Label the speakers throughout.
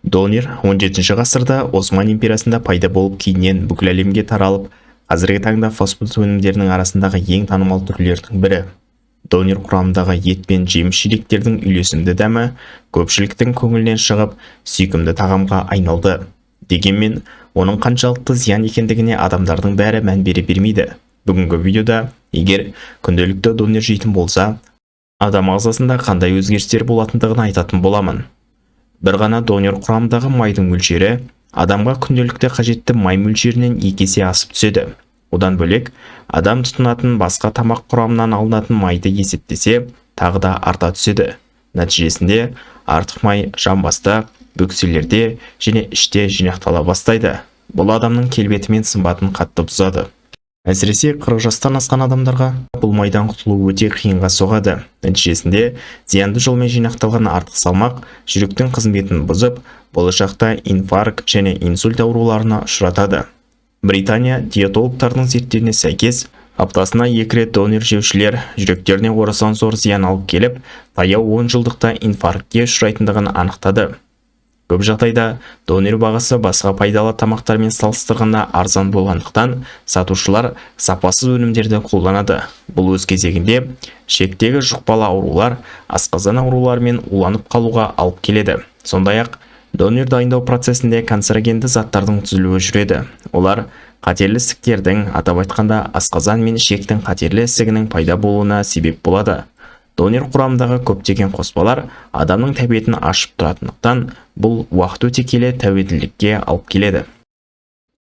Speaker 1: Донер 17 ғасырда Осман империясында пайда болып, кейіннен бүкіл әлемге таралып, қазіргі таңда фастфуд өнімдерінің арасындағы ең танымал түрлердің бірі. Донер құрамындағы ет пен жеміс-жидектердің үйлесімді дәмі көпшіліктің көңілінен шығып, сүйкімді тағамға айналды. Дегенмен, оның қаншалықты зиян екендігіне адамдардың бәрі мән бере бермейді. Бүгінгі видеода, егер күнделікті донер жейтін болса, адам ағзасында қандай өзгерістер болатындығын айтатын боламын. Бір ғана донер құрамындағы майдың мөлшері адамға күнделікті қажетті май мөлшерінен 2 есе асып түседі. Одан бөлек, адам тұтынатын басқа тамақ құрамынан алынатын майды есептесе, тағы да арта түседі. Нәтижесінде, артық май жамбаста, бөкселерде және іште жинақтала бастайды. Бұл адамның келбеті мен сымбатын қатты бұзады. Әсіресе 40 жастан асқан адамдарға бұл майдан құтылу өте қиынға соғады. Нәтижесінде, зиянды жолмен жинақталған артық салмақ жүректің қызметін бұзып, болашақта инфаркт және инсульт ауруларына ұшыратады. Британия диетологтардың зерттеуіне сәйкес, аптасына 2 рет донер жеушілер жүректеріне орасан зор зиян алып келіп, таяу 10 жылдықта инфарктке ұшырайтындығын анықтады. Көп жағдайда донер бағасы басқа пайдалы тамақтармен салыстырғанда арзан болғандықтан, сатушылар сапасыз өнімдерді қолданады. Бұл өз кезегінде ішектегі жұқпалы аурулар, асқазан ауруларымен уланып қалуға алып келеді. Сондай-ақ, донер дайындау процесінде канцерогенді заттардың түзілуі жүреді. Олар қатерлі ісіктердің, атап айтқанда асқазан мен ішектің қатерлі ісігінің пайда болуына себеп болады. Донер құрамындағы көптеген қоспалар адамның тәбетін ашып тұратындықтан, бұл уақыт өте келе тәуелділікке алып келеді.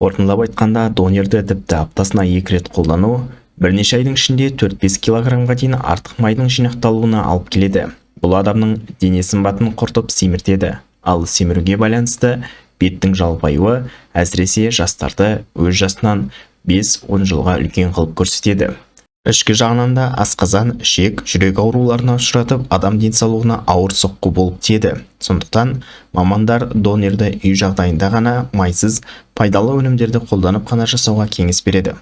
Speaker 1: Қорытындылап айтқанда, донерді тіпті аптасына 2 рет қолдану бірнеше айдың ішінде 4-5 килограммға дейін артық майдың жинақталуына алып келеді. Бұл адамның дене сымбатын құртып семіртеді. Ал семіруге байланысты беттің жалпаюы әсіресе жастарды өз жасынан 5-10 жылға үлкен қылып көрсетеді. Ішкі жағынан да асқазан, ішек, жүрек ауруларына ұшыратып, адам денсаулығына ауыр соққы болып тиеді. Сондықтан, мамандар донерді үй жағдайында ғана майсыз, пайдалы өнімдерді қолданып қана жасауға кеңес береді.